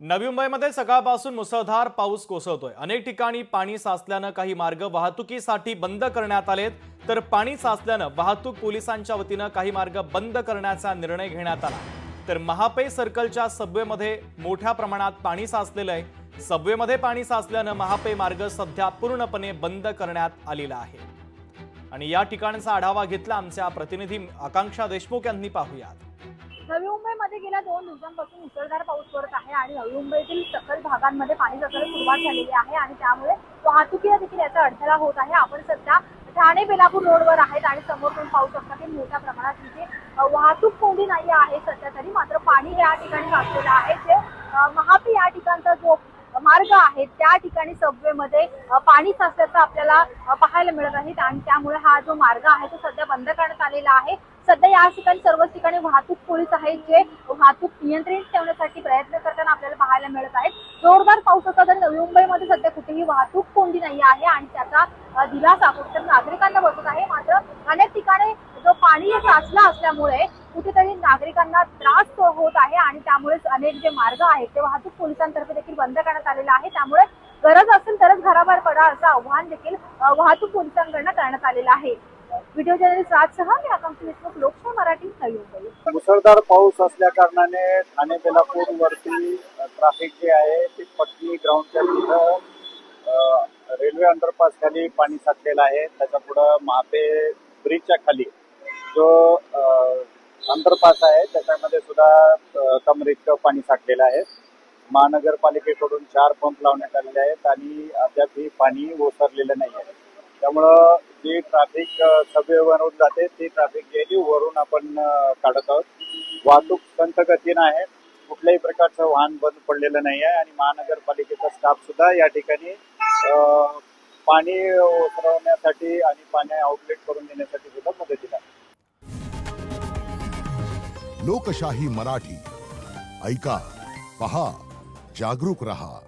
नवी मुंबईमध्ये सकाळपासून मुसळधार पाऊस कोसळतोय। अनेक ठिकाणी पाणी साचल्याने काही मार्ग वाहतुकीसाठी बंद करण्यात आलेत, तर पाणी साचल्याने वाहतूक पोलिसांच्या वतीने काही मार्ग बंद करण्याचा निर्णय घेण्यात आला। तर महापे सर्कलच्या सबवेमध्ये मोठ्या प्रमाणात पाणी साचलेलं आहे। सबवेमध्ये पाणी साचल्याने महापे मार्ग सध्या पूर्णपणे बंद करण्यात आलेला आहे। आणि या ठिकाणचा आढावा घेतला आमच्या प्रतिनिधी आकांक्षा देशमुख यांनी। पाहूयात। नवी मुंबईमध्ये गेल्या 2 दिवसांपासून मुसळधार पाऊस पडत आहे आणि नवी मुंबईतील सखल भागांमध्ये पाणी साचायला सुरुवात झालेली आहे आणि त्यामुळे वाहतुकीला देखील याचा अडथळा होत आहे। आपण सध्या ठाणे बेलापूर रोडवर आहेत आणि समोरून पाहू शकता की मोठ्या प्रमाणात इथे वाहतूक कोंडी नाही आहे सध्या तरी, मात्र पाणी या ठिकाणी साचलेलं आहे। जे महापी या ठिकाणचा जो मार्ग आहे त्या ठिकाणी सबवेमध्ये पाणी साचल्याचं आपल्याला पाहायला मिळत आहे आणि त्यामुळे हा जो मार्ग आहे तो सध्या बंद करण्यात आलेला आहे। सध्या या ठिकाणी सर्वच ठिकाणी वाहतूक पोलीस आहेत जे वाहतूक नियंत्रित ठेवण्यासाठी प्रयत्न करताना आपल्याला पाहायला मिळत आहेत। जोरदार पाऊस होता तर नवी मुंबईमध्ये सध्या कुठेही वाहतूक कोंडी नाही आहे आणि त्याचा दिलासा कुठेतरी नागरिकांना बसत आहे। मात्र अनेक ठिकाणी जो पाणी साचला असल्यामुळे कुठेतरी नागरिकांना त्रास होत आहे आणि त्यामुळे अनेक जे मार्ग आहेत ते वाहतूक पोलिसांतर्फे देखील बंद करण्यात आलेला आहे। त्यामुळे गरज असेल तरच घराबाहेर पडा असं आव्हान देखील वाहतूक पोलिसांकडून करण्यात आलेलं आहे। व्हिडिओ जर्नलिस्ट राजसह मी आकांक्षा देशमुख, लोकशाही मराठी, नवी मुंबई। मुसळधार पाऊस असल्या कारणाने ठाणे बेलापूर वरती ट्रॅफिक जे आहे ते पटनी ग्राउंडच्या तिथं रेल्वे अंडरपास खाली पाणी साचलेलं आहे। त्याच्या पुढे महापे ब्रिजच्या खाली जो अंडरपास आहे त्याच्यामध्ये सुद्धा कमरेइतकं पाणी साठलेलं आहे। महानगरपालिकेकडून 4 पंप लावण्यात आलेले आहेत आणि अद्यापही पाणी ओसरलेलं नाही आहे। त्यामुळं जी ट्रॅफिक सबवेवरून जाते ती ट्रॅफिक जी वरून आपण काढत आहोत। वाहतूक संत गतीनं आहे, कुठल्याही प्रकारचं वाहन बंद पडलेलं नाही आहे आणि महानगरपालिकेचा स्टाफ सुद्धा या ठिकाणी पाणी ओसरवण्यासाठी आणि पाणी आउटलेट करून देण्यासाठी सुद्धा मदतीला आहे। लोकशाही मराठी ऐका, पहा, जागरूक रहा।